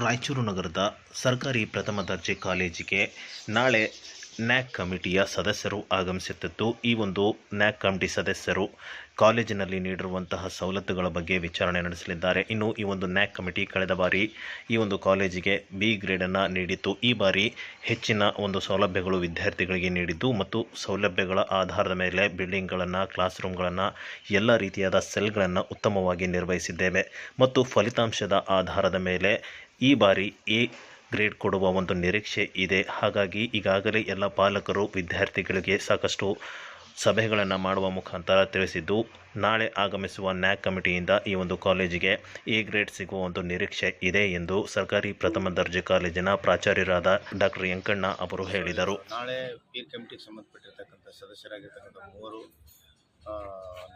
ರಾಯಚೂರು ನಗರದ ಸರ್ಕಾರಿ ಪ್ರಥಮ ದರ್ಜೆ ಕಾಲೇಜಿಗೆ ನಾಳೆ ನ್ಯಾಕ್ ಕಮಿಟಿಯ ಸದಸ್ಯರು ಆಗಮಿಸುತ್ತಿದ್ದು, ಈ ಒಂದು ನ್ಯಾಕ್ ಕಮಿಟಿ ಸದಸ್ಯರು ಕಾಲೇಜಿನಲ್ಲಿ ನೀಡಿರುವಂತಹ ಸವಲತ್ತುಗಳ ಬಗ್ಗೆ ವಿಚಾರಣೆ ನಡೆಸಲಿದ್ದಾರೆ. ಇನ್ನು ಈ ಒಂದು ನ್ಯಾಕ್ ಕಮಿಟಿ ಕಳೆದ ಬಾರಿ ಈ ಒಂದು ಕಾಲೇಜಿಗೆ ಬಿ ಗ್ರೇಡನ್ನು ನೀಡಿತ್ತು. ಈ ಬಾರಿ ಹೆಚ್ಚಿನ ಒಂದು ಸೌಲಭ್ಯಗಳು ವಿದ್ಯಾರ್ಥಿಗಳಿಗೆ ನೀಡಿದ್ದು ಮತ್ತು ಸೌಲಭ್ಯಗಳ ಆಧಾರದ ಮೇಲೆ ಬಿಲ್ಡಿಂಗ್ಗಳನ್ನು, ಕ್ಲಾಸ್ ರೂಮ್ಗಳನ್ನು, ಎಲ್ಲ ರೀತಿಯಾದ ಸೆಲ್ಗಳನ್ನು ಉತ್ತಮವಾಗಿ ನಿರ್ವಹಿಸಿದ್ದೇವೆ ಮತ್ತು ಫಲಿತಾಂಶದ ಆಧಾರದ ಮೇಲೆ ಈ ಬಾರಿ ಎ ಗ್ರೇಡ್ ಕೊಡುವ ಒಂದು ನಿರೀಕ್ಷೆ ಇದೆ. ಹಾಗಾಗಿ ಈಗಾಗಲೇ ಎಲ್ಲ ಪಾಲಕರು ವಿದ್ಯಾರ್ಥಿಗಳಿಗೆ ಸಾಕಷ್ಟು ಸಭೆಗಳನ್ನು ಮಾಡುವ ಮುಖಾಂತರ ತಿಳಿಸಿದ್ದು, ನಾಳೆ ಆಗಮಿಸುವ ನ್ಯಾಕ್ ಕಮಿಟಿಯಿಂದ ಈ ಒಂದು ಕಾಲೇಜಿಗೆ ಎ ಗ್ರೇಡ್ ಸಿಗುವ ಒಂದು ನಿರೀಕ್ಷೆ ಇದೆ ಎಂದು ಸರ್ಕಾರಿ ಪ್ರಥಮ ದರ್ಜೆ ಕಾಲೇಜಿನ ಪ್ರಾಚಾರ್ಯರಾದ ಡಾಕ್ಟರ್ ಯಂಕಣ್ಣ ಅವರು ಹೇಳಿದರು. ನಾಳೆ ಪೀರ್ ಕಮಿಟಿಗೆ ಸಂಬಂಧಪಟ್ಟಿರ್ತಕ್ಕಂಥ ಸದಸ್ಯರಾಗಿರ್ತಕ್ಕಂಥ ಮೂವರು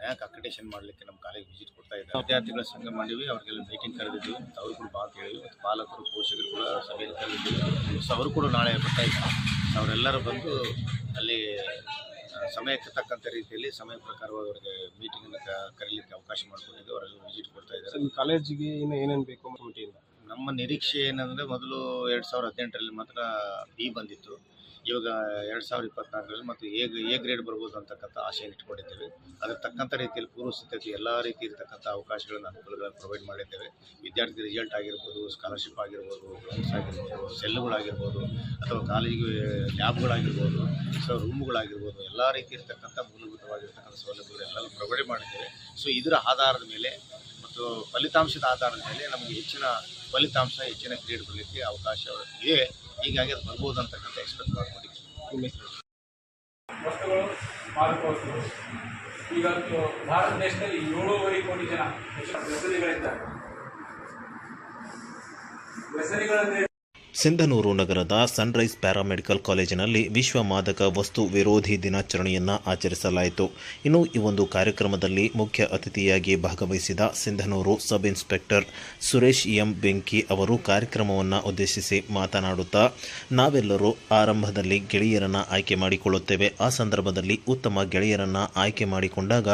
ನ್ಯಾಕ್ ಅಕ್ರಿಡೇಷನ್ ಮಾಡಲಿಕ್ಕೆ ನಮ್ಮ ಕಾಲೇಜ್ ವಿಸಿಟ್ ಕೊಡ್ತಾ ಇದ್ದಾರೆ. ವಿದ್ಯಾರ್ಥಿಗಳ ಸಂಘ ಮಾಡಿವಿ, ಅವ್ರಿಗೆಲ್ಲ ಮೀಟಿಂಗ್ ಕರೆದಿದ್ವಿ, ಅವರು ಕೂಡ ಬಾ ಅಂತ ಹೇಳಿವಿ. ಮತ್ತು ಪಾಲಕರು, ಪೋಷಕರು ಕೂಡ ಸಭೆಯಲ್ಲಿ ಕರೆದಿದ್ವಿ. ಸೊ ಅವರು ಕೂಡ ನಾಳೆ ಬರ್ತಾ ಇದ್ದಾರೆ. ಅವರೆಲ್ಲರೂ ಬಂದು ಅಲ್ಲಿ ಸಮಯಕ್ಕೆ ತಕ್ಕಂಥ ರೀತಿಯಲ್ಲಿ ಸಮಯ ಪ್ರಕಾರವಾಗಿ ಅವರಿಗೆ ಮೀಟಿಂಗನ್ನು ಕರೀಲಿಕ್ಕೆ ಅವಕಾಶ ಮಾಡಿಕೊಂಡಿದ್ದು ಅವರೆಲ್ಲ ವಿಸಿಟ್ ಕೊಡ್ತಾ ಇದ್ದಾರೆ. ಕಾಲೇಜಿಗೆ ಇನ್ನು ಏನೇನು ಬೇಕು ಕಮಿಟಿಯಿಂದ ನಮ್ಮ ನಿರೀಕ್ಷೆ ಏನಂದರೆ, ಮೊದಲು 2018ರಲ್ಲಿ ಮಾತ್ರ ಬಿ ಬಂದಿತ್ತು. ಇವಾಗ 2024ರಲ್ಲಿ ಮತ್ತು ಎ ಗ್ರೇಡ್ ಬರ್ಬೋದು ಅಂತಕ್ಕಂಥ ಆಶೆಯನ್ನು ಇಟ್ಕೊಂಡಿದ್ದೇವೆ. ಅದರ ತಕ್ಕಂಥ ರೀತಿಯಲ್ಲಿ ಪೂರ್ವ ಸಿದ್ಧತೆ ಎಲ್ಲ ರೀತಿ ಇರತಕ್ಕಂಥ ಅವಕಾಶಗಳನ್ನು, ಅನುಕೂಲಗಳನ್ನು ಪ್ರೊವೈಡ್ ಮಾಡಿದ್ದೇವೆ. ವಿದ್ಯಾರ್ಥಿ ರಿಸಲ್ಟ್ ಆಗಿರ್ಬೋದು, ಸ್ಕಾಲರ್ಶಿಪ್ ಆಗಿರ್ಬೋದು, ಗ್ರೌಂಡ್ಸ್ ಆಗಿರ್ಬೋದು, ಸೆಲ್ಲುಗಳಾಗಿರ್ಬೋದು, ಅಥವಾ ಕಾಲೇಜಿಗೆ ಲ್ಯಾಬ್ಗಳಾಗಿರ್ಬೋದು, ಸೊ ರೂಮ್ಗಳಾಗಿರ್ಬೋದು, ಎಲ್ಲ ರೀತಿ ಇರತಕ್ಕಂಥ ಮೂಲಭೂತವಾಗಿರ್ತಕ್ಕಂಥ ಸೌಲಭ್ಯಗಳೆಲ್ಲವೂ ಪ್ರೊವೈಡ್ ಮಾಡಿದ್ದೇವೆ. ಸೊ ಇದರ ಆಧಾರದ ಮೇಲೆ ಮತ್ತು ಫಲಿತಾಂಶದ ಆಧಾರದ ಮೇಲೆ ನಮಗೆ ಹೆಚ್ಚಿನ ಫಲಿತಾಂಶ, ಹೆಚ್ಚಿನ ಗ್ರೇಡ್ ಬರಲಿಕ್ಕೆ ಅವಕಾಶ ಇದೆ. ಹೀಗಾಗಿ ಅದು ಬರ್ಬೋದು ಅಂತಕ್ಕಂಥ ಎಕ್ಸ್ಪೆಕ್ಟ್ ಮಾಡ್ಕೊಂಡಿದ್ದೀವಿ. ವಸ್ತುಗಳು, ಮಾದಕ ವಸ್ತುಗಳು. ಈಗ ಭಾರತ ದೇಶದಲ್ಲಿ 7.5 ಕೋಟಿ ಜನ ವ್ಯಸನಿಗಳಿದ್ದಾರೆ. ವ್ಯಸನಿಗಳಂದರೆ ಸಿಂಧನೂರು ನಗರದ ಸನ್ರೈಸ್ ಪ್ಯಾರಾಮೆಡಿಕಲ್ ಕಾಲೇಜಿನಲ್ಲಿ ವಿಶ್ವ ಮಾದಕ ವಸ್ತು ವಿರೋಧಿ ದಿನಾಚರಣೆಯನ್ನು ಆಚರಿಸಲಾಯಿತು. ಇನ್ನು ಈ ಒಂದು ಕಾರ್ಯಕ್ರಮದಲ್ಲಿ ಮುಖ್ಯ ಅತಿಥಿಯಾಗಿ ಭಾಗವಹಿಸಿದ Sindhanur sub inspector Suresh M ಬೆಂಕಿ ಅವರು ಕಾರ್ಯಕ್ರಮವನ್ನು ಉದ್ದೇಶಿಸಿ ಮಾತನಾಡುತ್ತಾ, ನಾವೆಲ್ಲರೂ ಆರಂಭದಲ್ಲಿ ಗೆಳೆಯರನ್ನು ಆಯ್ಕೆ ಮಾಡಿಕೊಳ್ಳುತ್ತೇವೆ. ಆ ಸಂದರ್ಭದಲ್ಲಿ ಉತ್ತಮ ಗೆಳೆಯರನ್ನು ಆಯ್ಕೆ ಮಾಡಿಕೊಂಡಾಗ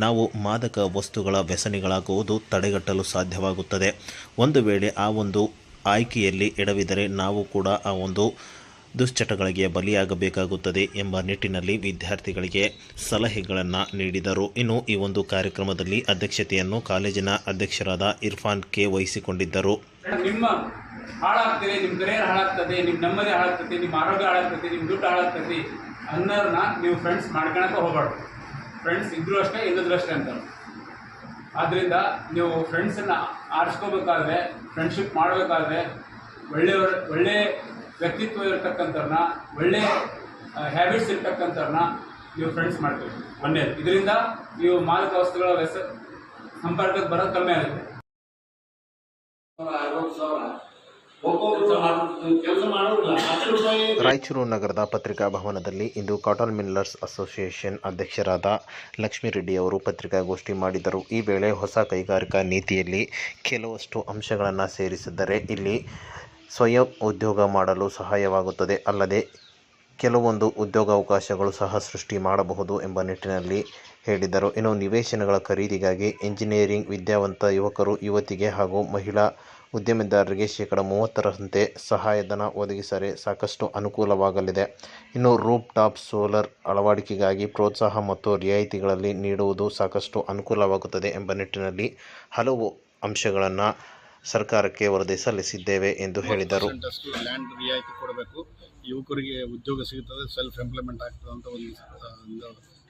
ನಾವು ಮಾದಕ ವಸ್ತುಗಳ ವ್ಯಸನಿಗಳಾಗುವುದು ತಡೆಗಟ್ಟಲು ಸಾಧ್ಯವಾಗುತ್ತದೆ. ಒಂದು ವೇಳೆ ಆ ಒಂದು ಆಯ್ಕೆಯಲ್ಲಿ ಎಡವಿದರೆ ನಾವು ಕೂಡ ಆ ಒಂದು ದುಶ್ಚಟಗಳಿಗೆ ಬಲಿಯಾಗಬೇಕಾಗುತ್ತದೆ ಎಂಬ ನಿಟ್ಟಿನಲ್ಲಿ ವಿದ್ಯಾರ್ಥಿಗಳಿಗೆ ಸಲಹೆಗಳನ್ನು ನೀಡಿದರು. ಇನ್ನು ಈ ಒಂದು ಕಾರ್ಯಕ್ರಮದಲ್ಲಿ ಅಧ್ಯಕ್ಷತೆಯನ್ನು ಕಾಲೇಜಿನ ಅಧ್ಯಕ್ಷರಾದ ಇರ್ಫಾನ್ ಕೆ ವಹಿಸಿಕೊಂಡಿದ್ದರು. ನಿಮ್ಮ ಹಾಳಾಗ್ತದೆ, ನಿಮ್ಮ ಕರಿಯರ್ ಹಾಳಾಗ್ತದೆ, ನಿಮ್ಮ ನೆಮ್ಮದಿ ಹಾಳಾಗ್ತದೆ, ನಿಮ್ಮ ಆರೋಗ್ಯ ಹಾಳಾಗ್ತದೆ, ನಿಮ್ಮ ದುಡ್ಡು ಹಾಳಾಗ್ತದೆ ಅನ್ನೋರನ್ನ ನೀವು ಫ್ರೆಂಡ್ಸ್ ಮಾಡ್ಕೊಳಕ್ಕೆ ಹೋಗಬಾರ್ದು. ಫ್ರೆಂಡ್ಸ್ ಇದ್ರೂ ಅಷ್ಟೇ, ಇಲ್ಲದ್ರೂ ಅಷ್ಟೇ ಅಂತ. ಆದ್ದರಿಂದ ನೀವು ಫ್ರೆಂಡ್ಸನ್ನು ಆರಿಸ್ಕೋಬೇಕಾದ್ರೆ, ಫ್ರೆಂಡ್ಶಿಪ್ ಮಾಡಬೇಕಾದ್ರೆ ಒಳ್ಳೆ ವ್ಯಕ್ತಿತ್ವ ಇರತಕ್ಕಂಥವ್ರನ್ನ, ಒಳ್ಳೆ ಹ್ಯಾಬಿಟ್ಸ್ ಇರ್ತಕ್ಕಂಥವ್ರನ್ನ ನೀವು ಫ್ರೆಂಡ್ಸ್ ಮಾಡ್ತೀವಿ. ಒಂದೇದು, ಇದರಿಂದ ನೀವು ಮಾದಕ ವಸ್ತುಗಳ ಸಂಪರ್ಕಕ್ಕೆ ಬರೋದು ಕಮ್ಮಿ ಆಗುತ್ತೆ. ರಾಯಚೂರು ನಗರದ ಪತ್ರಿಕಾ ಭವನದಲ್ಲಿ ಇಂದು ಕಾಟನ್ ಮಿಲ್ಲರ್ಸ್ ಅಸೋಸಿಯೇಷನ್ ಅಧ್ಯಕ್ಷರಾದ ಲಕ್ಷ್ಮೀ ರೆಡ್ಡಿ ಅವರು ಪತ್ರಿಕಾಗೋಷ್ಠಿ ಮಾಡಿದರು. ಈ ವೇಳೆ ಹೊಸ ಕೈಗಾರಿಕಾ ನೀತಿಯಲ್ಲಿ ಕೆಲವಷ್ಟು ಅಂಶಗಳನ್ನು ಸೇರಿಸಿದ್ದರೆ ಇಲ್ಲಿ ಸ್ವಯಂ ಉದ್ಯೋಗ ಮಾಡಲು ಸಹಾಯವಾಗುತ್ತದೆ, ಅಲ್ಲದೆ ಕೆಲವೊಂದು ಉದ್ಯೋಗಾವಕಾಶಗಳು ಸಹ ಸೃಷ್ಟಿ ಮಾಡಬಹುದು ಎಂಬ ನಿಟ್ಟಿನಲ್ಲಿ ಹೇಳಿದರು. ಇನ್ನು ನಿವೇಶನಗಳ ಖರೀದಿಗಾಗಿ ಇಂಜಿನಿಯರಿಂಗ್ ವಿದ್ಯಾವಂತ ಯುವಕರು, ಯುವತಿಗೆ ಹಾಗೂ ಮಹಿಳಾ ಉದ್ಯಮಿದಾರರಿಗೆ 30% ಸಹಾಯಧನ ಒದಗಿಸರೆ ಸಾಕಷ್ಟು ಅನುಕೂಲವಾಗಲಿದೆ. ಇನ್ನು ರೂಫ್ ಟಾಪ್ ಸೋಲಾರ್ ಅಳವಡಿಕೆಗಾಗಿ ಪ್ರೋತ್ಸಾಹ ಮತ್ತು ರಿಯಾಯಿತಿಗಳಲ್ಲಿ ನೀಡುವುದು ಸಾಕಷ್ಟು ಅನುಕೂಲವಾಗುತ್ತದೆ ಎಂಬ ನಿಟ್ಟಿನಲ್ಲಿ ಹಲವು ಅಂಶಗಳನ್ನು ಸರ್ಕಾರಕ್ಕೆ ವರದಿ ಸಲ್ಲಿಸಿದ್ದೇವೆ ಎಂದು ಹೇಳಿದರು. ಲ್ಯಾಂಡ್ ರಿಯಾಯಿತಿ ಕೊಡಬೇಕು, ಯುವಕರಿಗೆ ಉದ್ಯೋಗ ಸಿಗುತ್ತದೆ, ಸೆಲ್ಫ್ ಎಂಪ್ಲಾಯ್ಮೆಂಟ್ ಆಗ್ತದೆ ಅಂತ ಒಂದು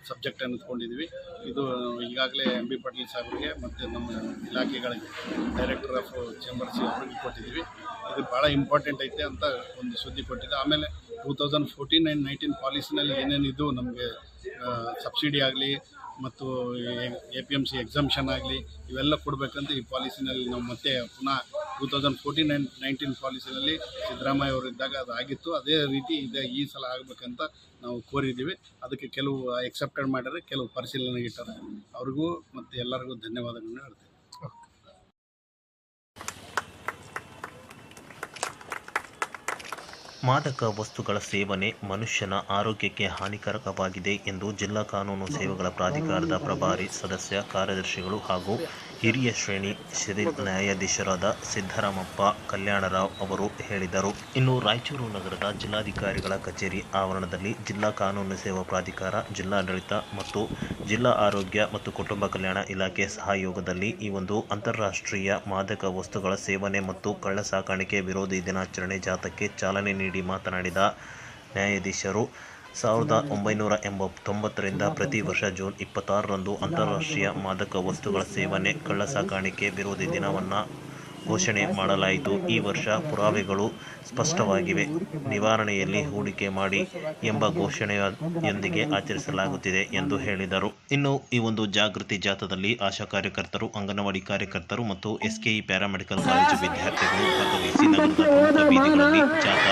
ಸಬ್ಜೆಕ್ಟ್ ಅಂದ್ಕೊಂಡಿದ್ವಿ. ಇದು ಈಗಾಗಲೇ MB ಪಾಟೀಲ್ ಸಾಹೇಬರಿಗೆ ಮತ್ತು ನಮ್ಮ ಇಲಾಖೆಗಳಿಗೆ ಡೈರೆಕ್ಟರ್ ಆಫ್ ಚೇಂಬರ್ಸ್ ಅವರಿಗೆ ಕೊಟ್ಟಿದ್ದೀವಿ. ಇದು ಭಾಳ ಇಂಪಾರ್ಟೆಂಟ್ ಐತೆ ಅಂತ ಒಂದು ಸುದ್ದಿ ಕೊಟ್ಟಿದೆ. ಆಮೇಲೆ 2014 and 19 ಪಾಲಿಸಿನಲ್ಲಿ ಏನೇನಿದ್ದು ನಮಗೆ ಸಬ್ಸಿಡಿ ಆಗಲಿ ಮತ್ತು APMC ಎಕ್ಸಂಪ್ಷನ್ ಆಗಲಿ ಇವೆಲ್ಲ ಕೊಡಬೇಕಂತ ಈ ಪಾಲಿಸಿನಲ್ಲಿ ನಾವು ಮತ್ತೆ ಪುನಃ 2014 and 19 ಪಾಲಿಸಿನಲ್ಲಿ ಸಿದ್ದರಾಮಯ್ಯ ಅವರು ಇದ್ದಾಗ ಅದು ಆಗಿತ್ತು. ಅದೇ ರೀತಿ ಇದೆ ಈ ಸಲ ಆಗಬೇಕಂತ ನಾವು ಕೋರಿದ್ದೀವಿ. ಅದಕ್ಕೆ ಕೆಲವು ಎಕ್ಸೆಪ್ಟೆಡ್ ಮಾಡಿದರೆ, ಕೆಲವು ಪರಿಶೀಲನೆಗೆ ಇಟ್ಟಾರೆ. ಅವ್ರಿಗೂ ಮತ್ತು ಎಲ್ಲರಿಗೂ ಧನ್ಯವಾದಗಳನ್ನು ಹೇಳ್ತೀವಿ. ಮಾದಕ ವಸ್ತುಗಳ ಸೇವನೆ ಮನುಷ್ಯನ ಆರೋಗ್ಯಕ್ಕೆ ಹಾನಿಕಾರಕವಾಗಿದೆ ಎಂದು ಜಿಲ್ಲಾ ಕಾನೂನು ಸೇವೆಗಳ ಪ್ರಾಧಿಕಾರದ ಪ್ರಭಾರಿ ಸದಸ್ಯ ಕಾರ್ಯದರ್ಶಿಗಳು ಹಾಗೂ ಹಿರಿಯ ಶ್ರೇಣಿ ನ್ಯಾಯಾಧೀಶರಾದ ಸಿದ್ದರಾಮಪ್ಪ ಕಲ್ಯಾಣರಾವ್ ಅವರು ಹೇಳಿದರು. ಇನ್ನು ರಾಯಚೂರು ನಗರದ ಜಿಲ್ಲಾಧಿಕಾರಿಗಳ ಕಚೇರಿ ಆವರಣದಲ್ಲಿ ಜಿಲ್ಲಾ ಕಾನೂನು ಸೇವಾ ಪ್ರಾಧಿಕಾರ, ಜಿಲ್ಲಾಡಳಿತ ಮತ್ತು ಜಿಲ್ಲಾ ಆರೋಗ್ಯ ಮತ್ತು ಕುಟುಂಬ ಕಲ್ಯಾಣ ಇಲಾಖೆ ಸಹಯೋಗದಲ್ಲಿ ಈ ಒಂದು ಅಂತಾರಾಷ್ಟ್ರೀಯ ಮಾದಕ ವಸ್ತುಗಳ ಸೇವನೆ ಮತ್ತು ಕಳ್ಳ ಸಾಕಾಣಿಕೆ ವಿರೋಧಿ ದಿನಾಚರಣೆ ಜಾಥಾಕ್ಕೆ ಚಾಲನೆ ನೀಡಿ ಮಾತನಾಡಿದ ನ್ಯಾಯಾಧೀಶರು, 1989ರಿಂದ ಪ್ರತಿ ವರ್ಷ ಜೂನ್ 26ರಂದು ಅಂತಾರಾಷ್ಟ್ರೀಯ ಮಾದಕ ವಸ್ತುಗಳ ಸೇವನೆ ಕಳ್ಳ ಸಾಕಾಣಿಕೆ ವಿರೋಧಿ ದಿನವನ್ನು ಘೋಷಣೆ ಮಾಡಲಾಯಿತು. ಈ ವರ್ಷ ಪುರಾವೆಗಳು ಸ್ಪಷ್ಟವಾಗಿವೆ, ನಿವಾರಣೆಯಲ್ಲಿ ಹೂಡಿಕೆ ಮಾಡಿ ಎಂಬ ಘೋಷಣೆಯೊಂದಿಗೆ ಆಚರಿಸಲಾಗುತ್ತಿದೆ ಎಂದು ಹೇಳಿದರು. ಇನ್ನು ಈ ಒಂದು ಜಾಗೃತಿ ಜಾಥಾದಲ್ಲಿ ಆಶಾ ಕಾರ್ಯಕರ್ತರು, ಅಂಗನವಾಡಿ ಕಾರ್ಯಕರ್ತರು ಮತ್ತು SKE ಪ್ಯಾರಾಮೆಡಿಕಲ್ ಕಾಲೇಜು ವಿದ್ಯಾರ್ಥಿಗಳು ಭಾಗವಹಿಸಿ ನಗರದ ಪ್ರಮುಖ ಬೀದಿಗಳಲ್ಲಿ ಜಾಥಾ